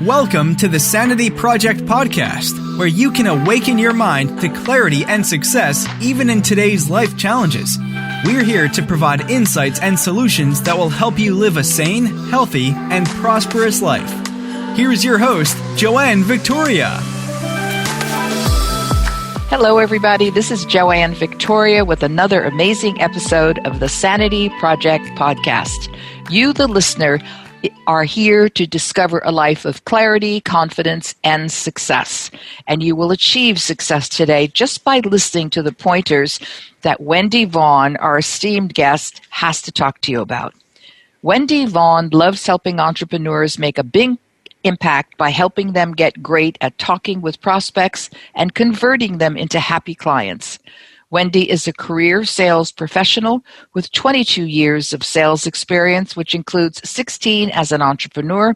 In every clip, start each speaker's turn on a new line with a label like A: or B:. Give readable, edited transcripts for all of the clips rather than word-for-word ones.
A: Welcome to the Sanity Project podcast, where you can awaken your mind to clarity and success even in today's life challenges. We're here to provide insights and solutions that will help you live a sane, healthy, and prosperous life. Here's your host, Joanne Victoria.
B: Hello, everybody. This is Joanne Victoria with another amazing episode of the Sanity Project podcast. You, the listener, are here to discover a life of clarity, confidence, and success. And you will achieve success today just by listening to the pointers that Wendy Vaughn, our esteemed guest, has to talk to you about. Wendy Vaughn loves helping entrepreneurs make a big impact by helping them get great at talking with prospects and converting them into happy clients. Wendy is a career sales professional with 22 years of sales experience, which includes 16 as an entrepreneur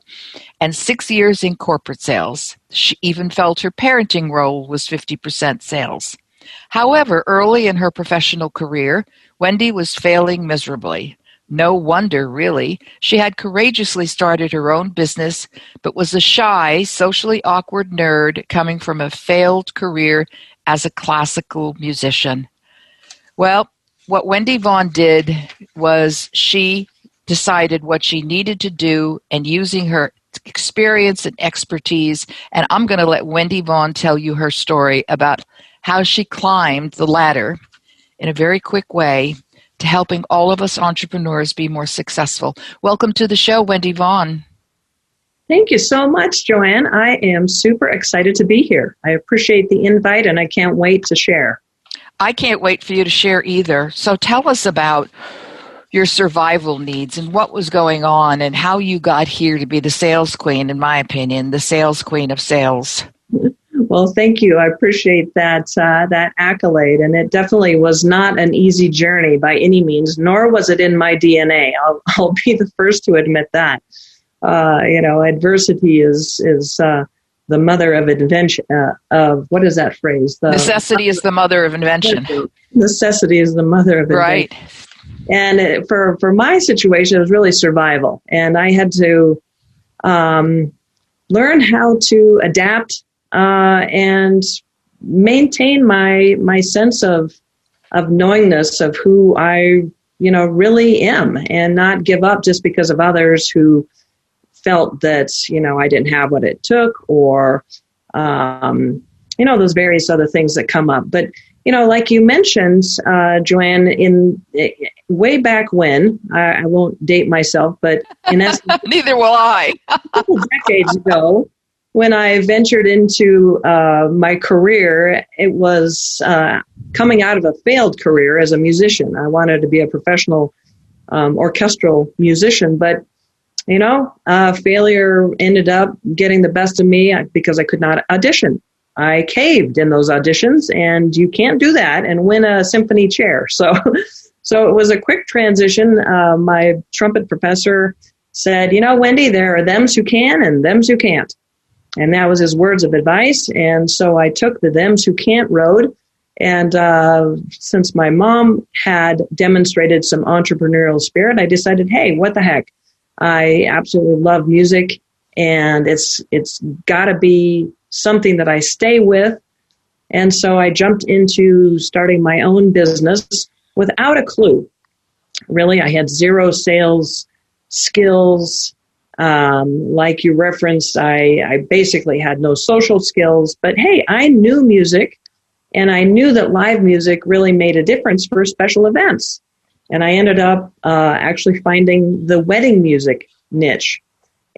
B: and 6 years in corporate sales. She even felt her parenting role was 50% sales. However, early in her professional career, Wendy was failing miserably. No wonder, really. She had courageously started her own business, but was a shy, socially awkward nerd coming from a failed career as a classical musician. Well, what Wendy Vaughn did was she decided what she needed to do and using her experience and expertise, and I'm going to let Wendy Vaughn tell you her story about how she climbed the ladder in a very quick way to helping all of us entrepreneurs be more successful. Welcome to the show, Wendy Vaughn.
C: Thank you so much, Joanne. I am super excited to be here. I appreciate the invite, and I can't wait to share.
B: I can't wait for you to share either. So tell us about your survival needs and what was going on and how you got here to be the sales queen, in my opinion, the sales queen of sales.
C: Well, thank you. I appreciate that accolade. And it definitely was not an easy journey by any means, nor was it in my DNA. I'll be the first to admit that. Adversity is the mother of invention. What is that phrase?
B: Necessity is the mother of invention.
C: Necessity is the mother of invention.
B: Right.
C: And for my situation, it was really survival. And I had to learn how to adapt and maintain my sense of knowingness of who I really am, and not give up just because of others who felt that, I didn't have what it took, or, those various other things that come up. But, like you mentioned, Joanne, in way back when, I won't date myself, but in essence,
B: neither will I.
C: a couple decades ago, when I ventured into my career, it was coming out of a failed career as a musician. I wanted to be a professional orchestral musician, but failure ended up getting the best of me because I could not audition. I caved in those auditions, and you can't do that and win a symphony chair. So it was a quick transition. My trumpet professor said, Wendy, there are thems who can and thems who can't. And that was his words of advice. And so I took the thems who can't road. And since my mom had demonstrated some entrepreneurial spirit, I decided, hey, what the heck? I absolutely love music, and it's got to be something that I stay with. And so I jumped into starting my own business without a clue. Really, I had zero sales skills. Like you referenced, I basically had no social skills. But hey, I knew music, and I knew that live music really made a difference for special events. And I ended up actually finding the wedding music niche.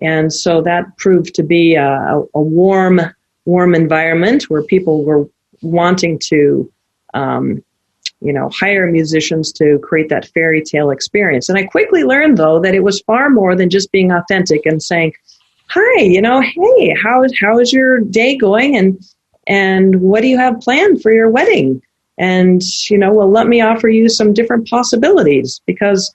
C: And so that proved to be a warm environment where people were wanting to, hire musicians to create that fairy tale experience. And I quickly learned, though, that it was far more than just being authentic and saying, hi, hey, how is your day going? And what do you have planned for your wedding? And, let me offer you some different possibilities, because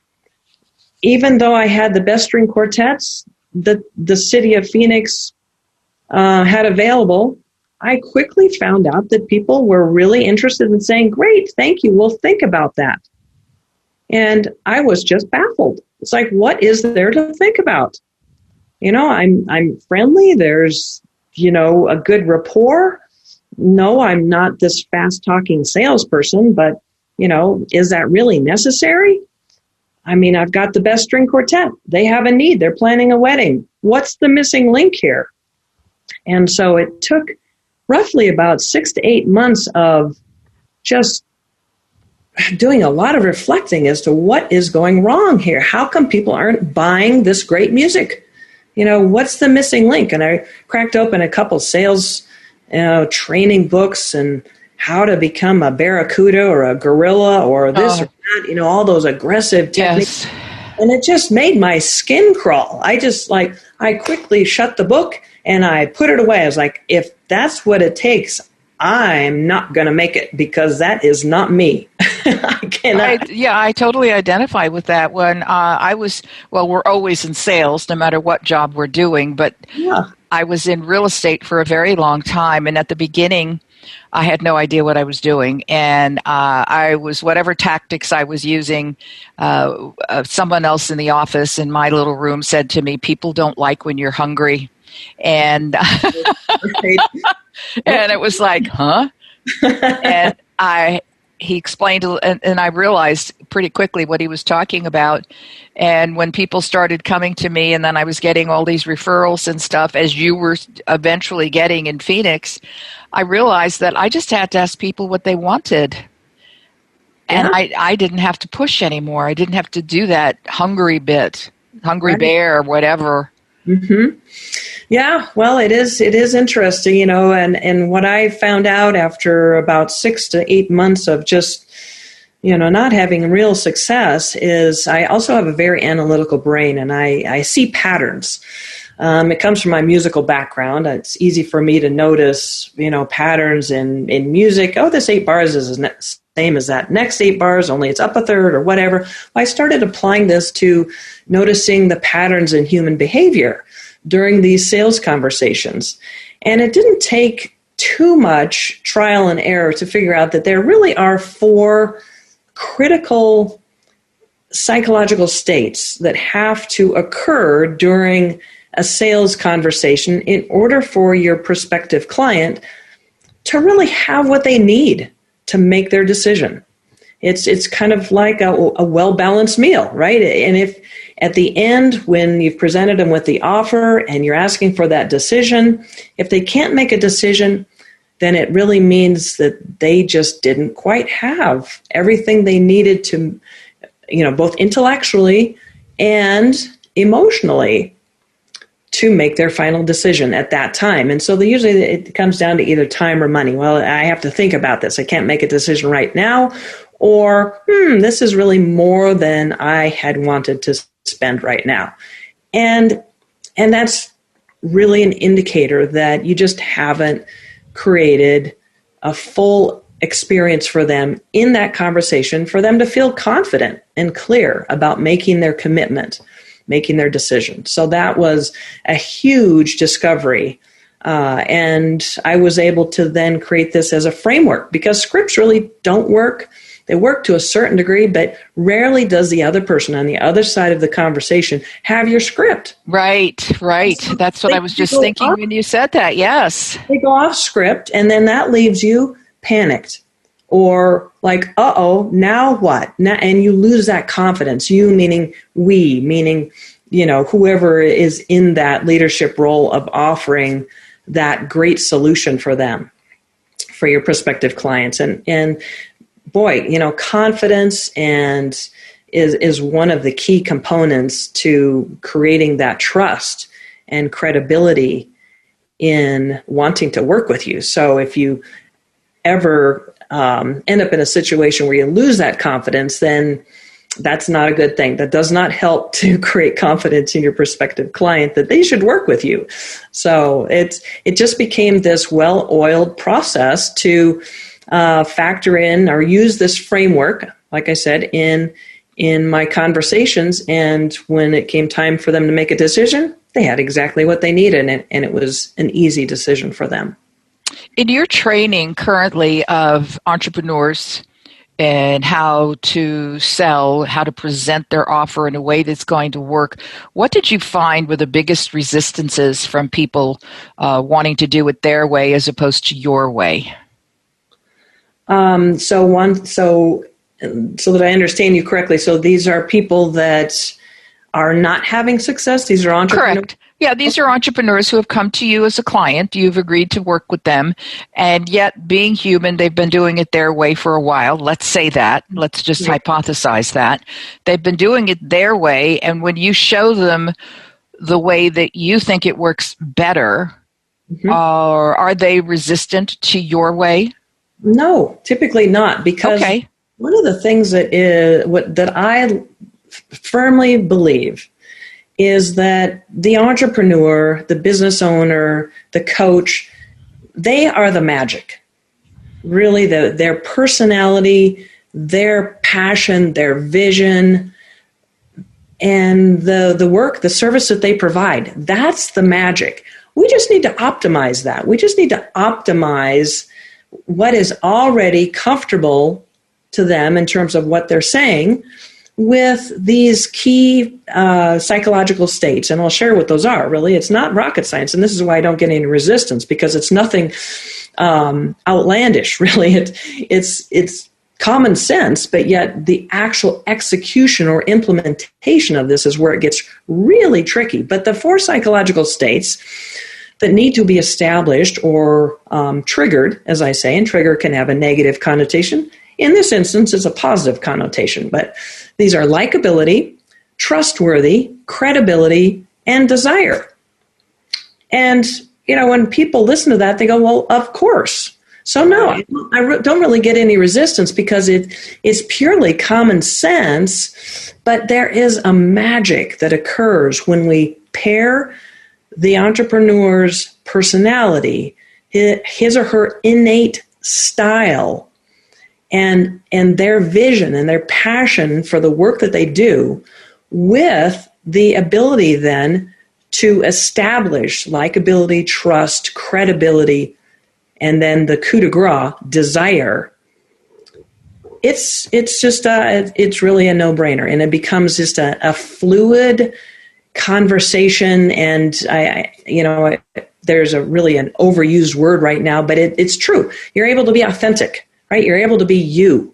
C: even though I had the best string quartets the city of Phoenix had available, I quickly found out that people were really interested in saying, great, thank you, we'll think about that. And I was just baffled. It's like, what is there to think about? I'm friendly. There's, a good rapport. No, I'm not this fast talking salesperson, but, is that really necessary? I mean, I've got the best string quartet. They have a need. They're planning a wedding. What's the missing link here? And so it took roughly about 6 to 8 months of just doing a lot of reflecting as to what is going wrong here. How come people aren't buying this great music? What's the missing link? And I cracked open a couple sales training books and how to become a barracuda or a gorilla or this or that, all those aggressive techniques.
B: Yes.
C: And it just made my skin crawl. I quickly shut the book and I put it away. I was like, if that's what it takes, I'm not going to make it because that is not me. I cannot.
B: I totally identify with that one. We're always in sales no matter what job we're doing, but I was in real estate for a very long time. And at the beginning, I had no idea what I was doing. And I was, whatever tactics I was using, someone else in the office in my little room said to me, people don't like when you're hungry. And and it was like, huh? And he explained, and I realized pretty quickly what he was talking about. And when people started coming to me, and then I was getting all these referrals and stuff, as you were eventually getting in Phoenix, I realized that I just had to ask people what they wanted. And I didn't have to push anymore. I didn't have to do that hungry bear, or whatever.
C: Mm-hmm. Yeah, well, it is interesting, and what I found out after about 6 to 8 months of just, not having real success is I also have a very analytical brain, and I see patterns. It comes from my musical background. It's easy for me to notice, patterns in music. Oh, this 8 bars is the same as that next 8 bars, only it's up a third or whatever. I started applying this to noticing the patterns in human behavior during these sales conversations. And it didn't take too much trial and error to figure out that there really are 4 critical psychological states that have to occur during a sales conversation in order for your prospective client to really have what they need to make their decision. It's kind of like a well-balanced meal, right? And if at the end, when you've presented them with the offer and you're asking for that decision, if they can't make a decision, then it really means that they just didn't quite have everything they needed to, both intellectually and emotionally to make their final decision at that time. And so usually it comes down to either time or money. Well, I have to think about this. I can't make a decision right now. Or, this is really more than I had wanted to spend right now. And that's really an indicator that you just haven't created a full experience for them in that conversation for them to feel confident and clear about making their commitment, making their decision. So that was a huge discovery. And I was able to then create this as a framework because scripts really don't work. They work to a certain degree, but rarely does the other person on the other side of the conversation have your script.
B: Right. That's what I was just thinking when you said that, yes.
C: They go off script, and then that leaves you panicked or like, uh-oh, now what? And you lose that confidence. You meaning we, meaning, whoever is in that leadership role of offering that great solution for them, for your prospective clients. And boy, confidence is one of the key components to creating that trust and credibility in wanting to work with you. So if you ever end up in a situation where you lose that confidence, then that's not a good thing. That does not help to create confidence in your prospective client that they should work with you. So it just became this well-oiled process to factor in or use this framework, like I said, in my conversations. And when it came time for them to make a decision, they had exactly what they needed, and it was an easy decision for them.
B: In your training currently of entrepreneurs, and how to sell, how to present their offer in a way that's going to work. What did you find were the biggest resistances from people wanting to do it their way as opposed to your way?
C: So that I understand you correctly, so these are people that are not having success? These are entrepreneurs?
B: Correct. Yeah, these are entrepreneurs who have come to you as a client. You've agreed to work with them. And yet, being human, they've been doing it their way for a while. Let's say that. Let's just hypothesize that. They've been doing it their way. And when you show them the way that you think it works better, are they resistant to your way?
C: No, typically not. Because one of the things that I firmly believe is that the entrepreneur, the business owner, the coach, they are the magic. Really, their personality, their passion, their vision, and the work, the service that they provide, that's the magic. We just need to optimize that. We just need to optimize what is already comfortable to them in terms of what they're saying with these key psychological states. And I'll share what those are. Really, it's not rocket science. And this is why I don't get any resistance, because it's nothing outlandish, really. It's common sense, but yet the actual execution or implementation of this is where it gets really tricky. But the 4 psychological states that need to be established or triggered, as I say, and trigger can have a negative connotation. In this instance, it's a positive connotation, but these are likability, trustworthy, credibility, and desire. And, when people listen to that, they go, well, of course. So no, I don't really get any resistance because it's purely common sense, but there is a magic that occurs when we pair the entrepreneur's personality, his or her innate style, and their vision and their passion for the work that they do with the ability then to establish likability, trust, credibility, and then the coup de grace, desire. It's just it's really a no-brainer, and it becomes just a fluid conversation. And there's really an overused word right now, but it's true. You're able to be authentic. Right? You're able to be you.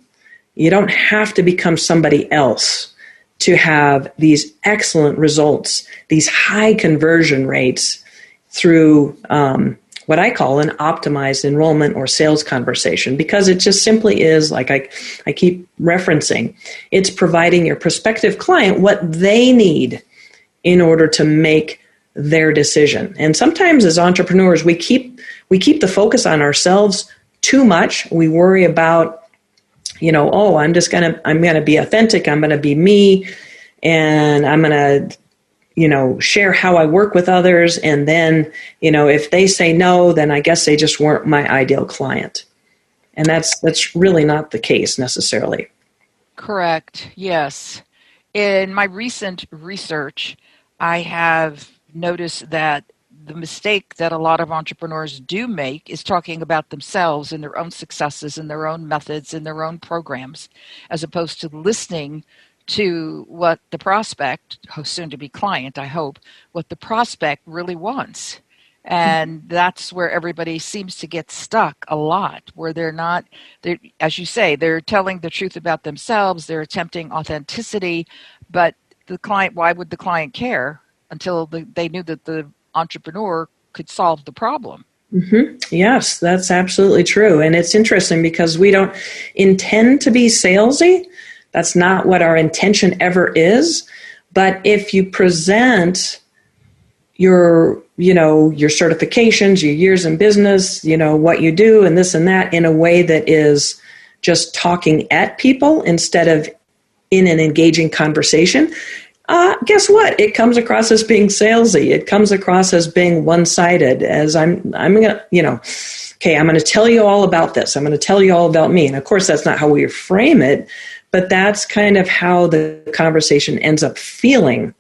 C: You don't have to become somebody else to have these excellent results, these high conversion rates through what I call an optimized enrollment or sales conversation, because it just simply is, like I keep referencing, it's providing your prospective client what they need in order to make their decision. And sometimes as entrepreneurs, we keep the focus on ourselves too much. We worry about, I'm going to be authentic. I'm going to be me, and I'm going to, share how I work with others. And then, if they say no, then I guess they just weren't my ideal client. And that's really not the case necessarily.
B: Correct. Yes. In my recent research, I have noticed that the mistake that a lot of entrepreneurs do make is talking about themselves and their own successes and their own methods and their own programs, as opposed to listening to what the prospect, soon to be client, I hope, what the prospect really wants. And that's where everybody seems to get stuck a lot, where they're as you say, they're telling the truth about themselves, they're attempting authenticity, but the client, why would the client care until they knew that the entrepreneur could solve the problem?
C: Mm-hmm. Yes, that's absolutely true. And it's interesting because we don't intend to be salesy. That's not what our intention ever is. But if you present your certifications, your years in business, what you do and this and that in a way that is just talking at people instead of in an engaging conversation, guess what? It comes across as being salesy. It comes across as being one-sided, as I'm going to tell you all about this. I'm going to tell you all about me. And of course, that's not how we frame it, but that's kind of how the conversation ends up feeling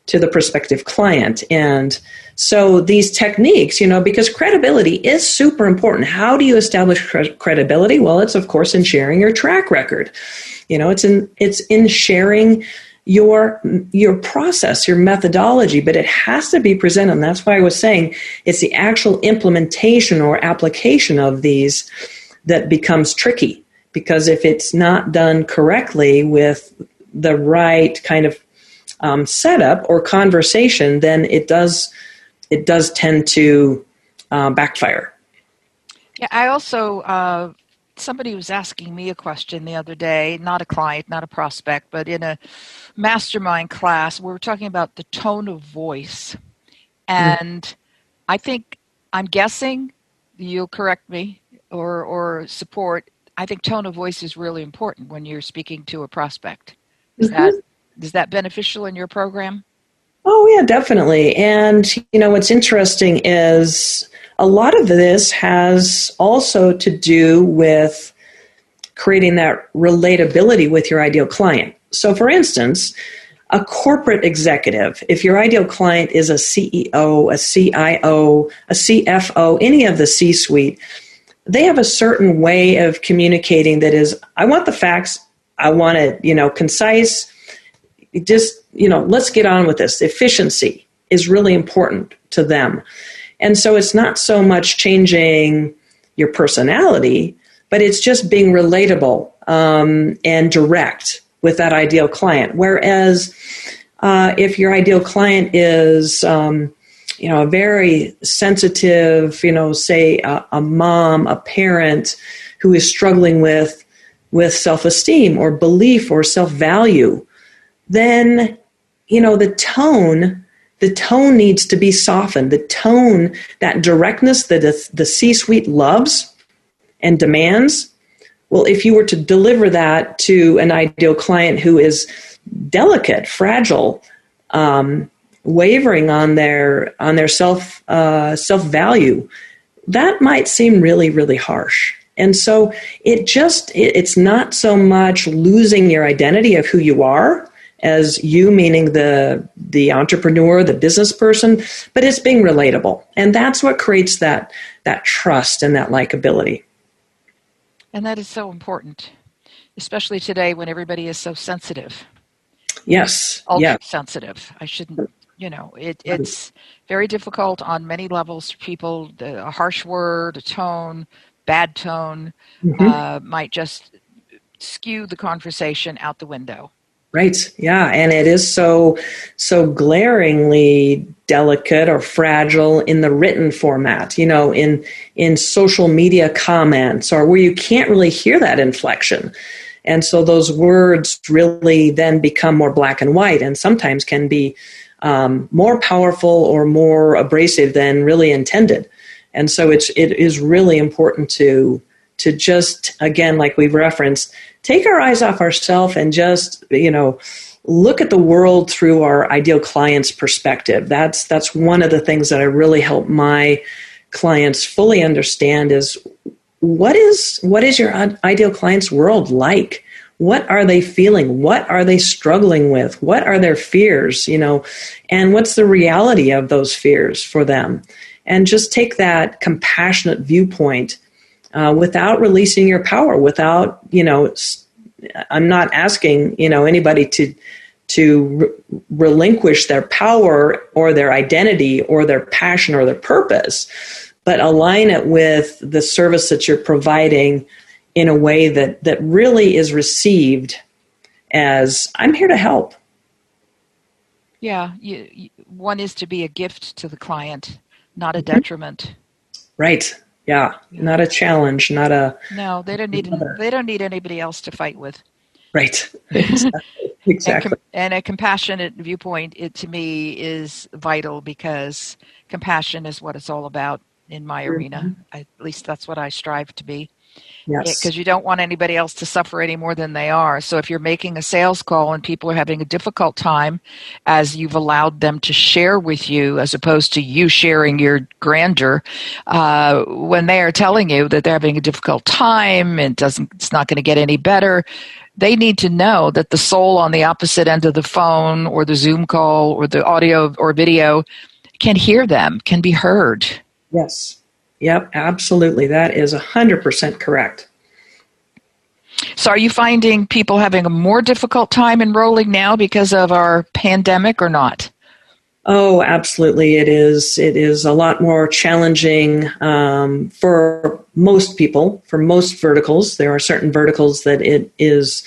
C: to the prospective client. And so these techniques, because credibility is super important. How do you establish credibility? Well, it's of course in sharing your track record. It's in sharing your process, your methodology, but it has to be presented. And that's why I was saying it's the actual implementation or application of these that becomes tricky. Because if it's not done correctly with the right kind of setup or conversation, then it does tend to backfire.
B: Yeah, I also, somebody was asking me a question the other day, not a client, not a prospect, but in a mastermind class, we were talking about the tone of voice. And I'm guessing, you'll correct me or support, I think tone of voice is really important when you're speaking to a prospect. Is that beneficial in your program?
C: Oh, yeah, definitely. And, what's interesting is a lot of this has also to do with creating that relatability with your ideal client. So, for instance, a corporate executive, if your ideal client is a CEO, a CIO, a CFO, any of the C-suite, they have a certain way of communicating that is, I want the facts, I want it, concise, just, let's get on with this. Efficiency is really important to them. And so it's not so much changing your personality, but it's just being relatable and direct with that ideal client. Whereas if your ideal client is a very sensitive, say a mom, a parent who is struggling with self-esteem or belief or self-value, then, the tone needs to be softened. The tone, that directness that the C-suite loves and demands. Well, if you were to deliver that to an ideal client who is delicate, fragile, wavering on their self-value, that might seem really, really harsh. And so it's not so much losing your identity of who you are as you, meaning the entrepreneur, the business person, but it's being relatable. And that's what creates that trust and that likability.
B: And that is so important, especially today when everybody is so sensitive.
C: Yes.
B: Ultra sensitive. I shouldn't, it's very difficult on many levels for people. A harsh word, a tone, bad tone might just skew the conversation out the window.
C: Right. Yeah. And it is so glaringly delicate or fragile in the written format, in social media comments or where you can't really hear that inflection. And so those words really then become more black and white and sometimes can be more powerful or more abrasive than really intended. And so it is really important to just, again, like we've referenced, take our eyes off ourselves and just, look at the world through our ideal client's perspective. That's one of the things that I really help my clients fully understand is what is your ideal client's world like? What are they feeling? What are they struggling with? What are their fears, and what's the reality of those fears for them? And just take that compassionate viewpoint without releasing your power, without, I'm not asking, anybody to relinquish their power or their identity or their passion or their purpose, but align it with the service that you're providing in a way that really is received as, I'm here to help.
B: Yeah, one is to be a gift to the client, not a detriment.
C: Right. Yeah. Not a challenge, not a...
B: No, they don't need anybody else to fight with.
C: Right. Exactly.
B: And a compassionate viewpoint, to me, is vital because compassion is what it's all about in my arena. At least that's what I strive to be.
C: Yes.
B: Because you don't want anybody else to suffer any more than they are. So if you're making a sales call and people are having a difficult time, as you've allowed them to share with you, as opposed to you sharing your grandeur, when they are telling you that they're having a difficult time and it's not going to get any better, they need to know that the soul on the opposite end of the phone or the Zoom call or the audio or video can hear them, can be heard.
C: Yes. Yep, absolutely. That is 100% correct.
B: So are you finding people having a more difficult time enrolling now because of our pandemic or not?
C: Oh, absolutely. It is. It is a lot more challenging for most people, for most verticals. There are certain verticals that it is,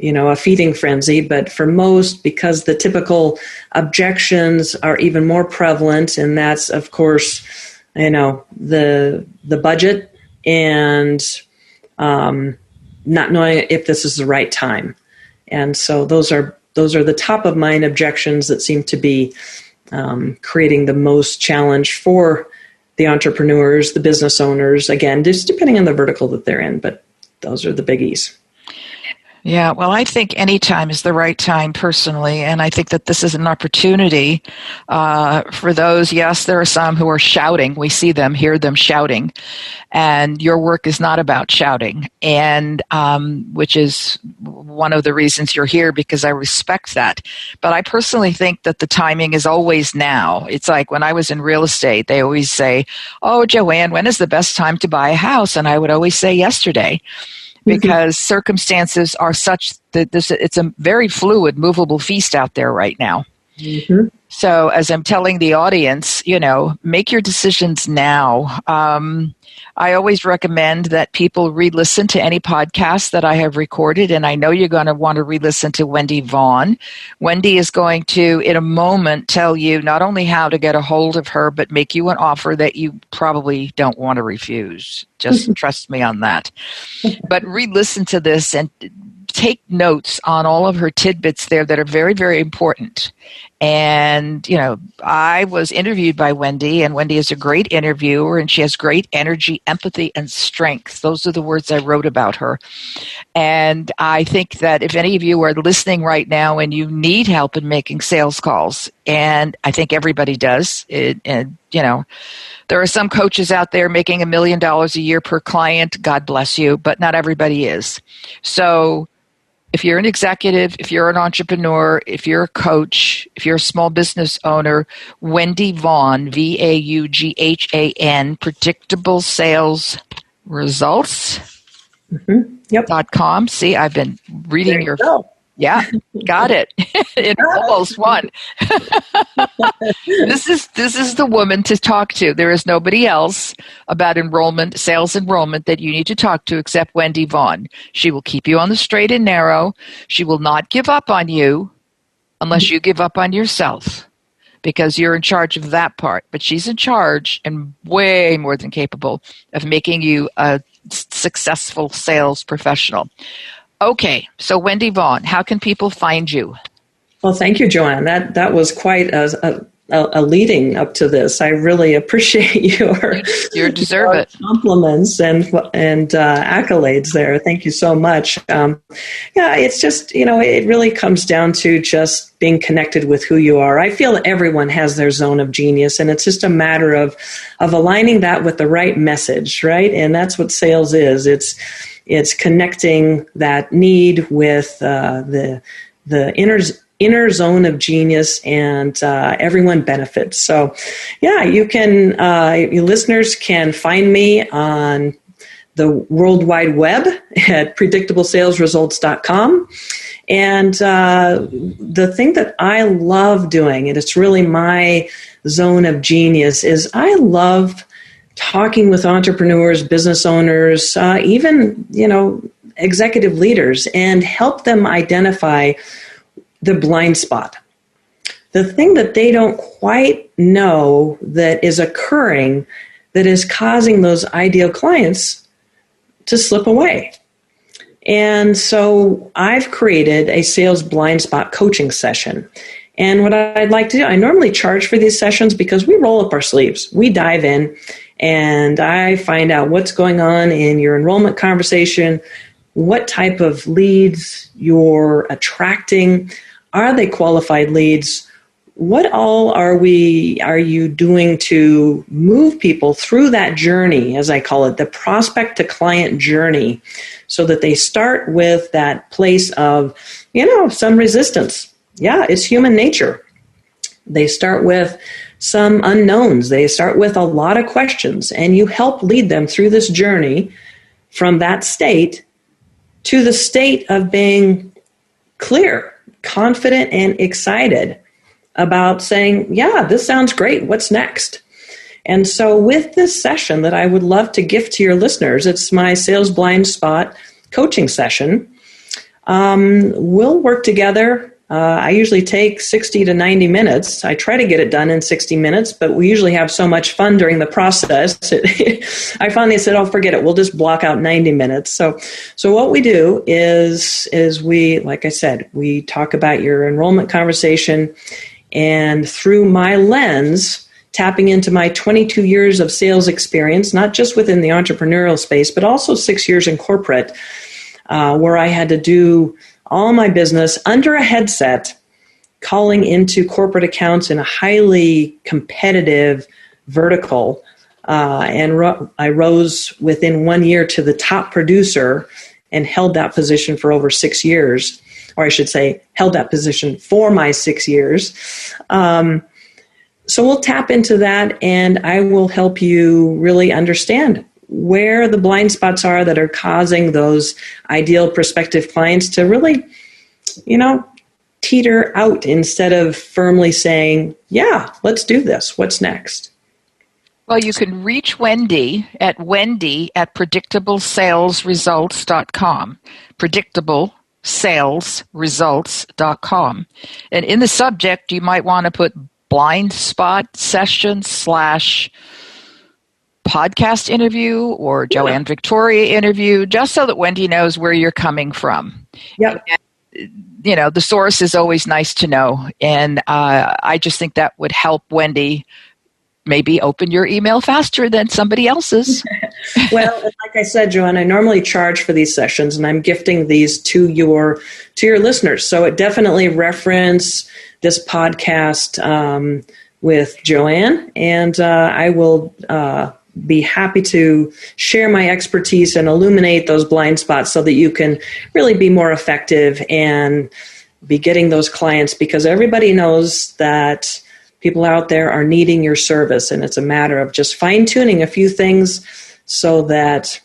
C: a feeding frenzy. But for most, because the typical objections are even more prevalent, and that's, of course, the budget and not knowing if this is the right time. And so those are the top of mind objections that seem to be creating the most challenge for the entrepreneurs, the business owners, again, just depending on the vertical that they're in, but those are the biggies.
B: Yeah, well, I think any time is the right time personally, and I think that this is an opportunity for those. Yes, there are some who are shouting. We see them, hear them shouting, and your work is not about shouting, and which is one of the reasons you're here, because I respect that. But I personally think that the timing is always now. It's like when I was in real estate, they always say, "Oh, Joanne, when is the best time to buy a house?" And I would always say yesterday. Because circumstances are such that it's a very fluid, movable feast out there right now. Mm-hmm. So as I'm telling the audience, make your decisions now. I always recommend that people re-listen to any podcast that I have recorded, and I know you're going to want to re-listen to Wendy Vaughn. Wendy is going to, in a moment, tell you not only how to get a hold of her, but make you an offer that you probably don't want to refuse. Just trust me on that. But re-listen to this and take notes on all of her tidbits there that are very, very important. And, I was interviewed by Wendy, and Wendy is a great interviewer, and she has great energy, empathy, and strength. Those are the words I wrote about her. And I think that if any of you are listening right now and you need help in making sales calls, and I think everybody does, there are some coaches out there making $1 million a year per client. God bless you, but not everybody is. So if you're an executive, if you're an entrepreneur, if you're a coach, if you're a small business owner, Wendy Vaughn, VAUGHAN, predictable sales results.
C: Mm-hmm. Yep.
B: .com. See, I've been reading your. Yeah, got it. It almost won. This is the woman to talk to. There is nobody else about sales enrollment that you need to talk to except Wendy Vaughn. She will keep you on the straight and narrow. She will not give up on you unless you give up on yourself, because you're in charge of that part. But she's in charge and way more than capable of making you a successful sales professional. Okay, so Wendy Vaughn, how can people find you?
C: Well, thank you, Joanne. That was quite a leading up to this. I really appreciate
B: you deserve it.
C: Compliments and accolades there. Thank you so much. It's just, it really comes down to just being connected with who you are. I feel that everyone has their zone of genius, and it's just a matter of aligning that with the right message, right? And that's what sales is. It's connecting that need with the inner zone of genius, and everyone benefits. So, you can, your listeners can find me on the World Wide Web at predictablesalesresults.com. And the thing that I love doing, and it's really my zone of genius, is I love talking with entrepreneurs, business owners, even, executive leaders, and help them identify the blind spot. The thing that they don't quite know that is occurring that is causing those ideal clients to slip away. And so I've created a sales blind spot coaching session. And what I'd like to do, I normally charge for these sessions because we roll up our sleeves. We dive in and I find out what's going on in your enrollment conversation, what type of leads you're attracting. Are they qualified leads? what all are you doing to move people through that journey, as I call it, the prospect to client journey, so that they start with that place of, some resistance. Yeah, it's human nature. They start with some unknowns. They start with a lot of questions, and you help lead them through this journey from that state to the state of being clear, confident, and excited about saying, yeah, this sounds great. What's next? And so with this session that I would love to gift to your listeners, it's my Sales Blind Spot coaching session. We'll work together. I usually take 60 to 90 minutes. I try to get it done in 60 minutes, but we usually have so much fun during the process. I finally said, oh, forget it. We'll just block out 90 minutes. So what we do is we, like I said, we talk about your enrollment conversation, and through my lens, tapping into my 22 years of sales experience, not just within the entrepreneurial space, but also 6 years in corporate, where I had to do all my business under a headset, calling into corporate accounts in a highly competitive vertical. And I rose within 1 year to the top producer and held that position for over 6 years, or I should say, held that position for my 6 years. So we'll tap into that, and I will help you really understand where the blind spots are that are causing those ideal prospective clients to really, teeter out instead of firmly saying, yeah, let's do this. What's next?
B: Well, you can reach Wendy at predictablesalesresults.com, predictablesalesresults.com. And in the subject, you might want to put blind spot session / podcast interview or Joanne Victoria interview, just so that Wendy knows where you're coming from.
C: Yep.
B: And, the source is always nice to know. And I just think that would help Wendy maybe open your email faster than somebody else's.
C: Well, like I said, Joanne, I normally charge for these sessions, and I'm gifting these to your listeners. So it definitely reference this podcast with Joanne, and I will be happy to share my expertise and illuminate those blind spots so that you can really be more effective and be getting those clients, because everybody knows that people out there are needing your service, and it's a matter of just fine-tuning a few things so that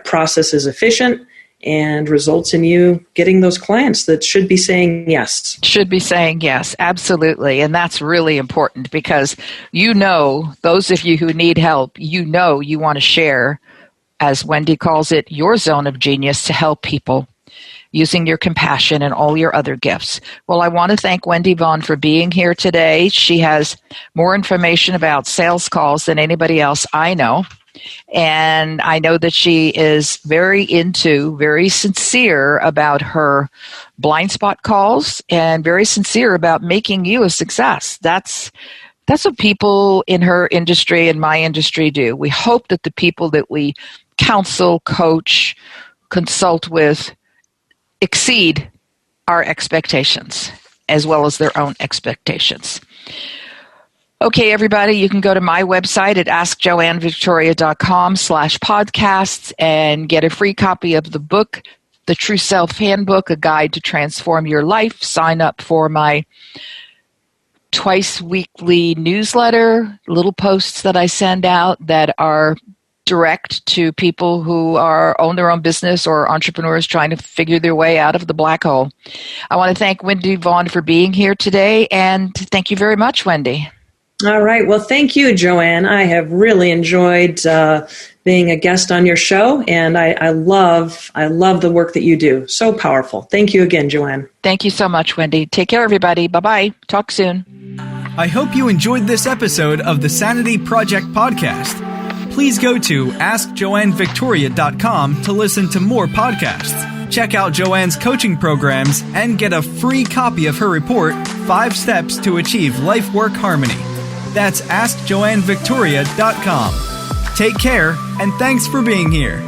C: process is efficient and results in you getting those clients that should be saying yes.
B: Should be saying yes, absolutely. And that's really important, because those of you who need help, you want to share, as Wendy calls it, your zone of genius to help people using your compassion and all your other gifts. Well, I want to thank Wendy Vaughn for being here today. She has more information about sales calls than anybody else I know. And I know that she is very sincere about her blind spot calls and very sincere about making you a success. That's what people in her industry and my industry do. We hope that the people that we counsel, coach, consult with exceed our expectations as well as their own expectations. Okay, everybody, you can go to my website at askjoannevictoria.com/podcasts and get a free copy of the book, The True Self Handbook, A Guide to Transform Your Life. Sign up for my twice weekly newsletter, little posts that I send out that are direct to people who own their own business or entrepreneurs trying to figure their way out of the black hole. I want to thank Wendy Vaughn for being here today, and thank you very much, Wendy.
C: All right. Well, thank you, Joanne. I have really enjoyed being a guest on your show, and I love the work that you do. So powerful. Thank you again, Joanne.
B: Thank you so much, Wendy. Take care, everybody. Bye-bye. Talk soon.
A: I hope you enjoyed this episode of the Sanity Project podcast. Please go to askjoannevictoria.com to listen to more podcasts. Check out Joanne's coaching programs and get a free copy of her report, 5 Steps to Achieve Life-Work Harmony. That's askjoannevictoria.com. Take care, and thanks for being here.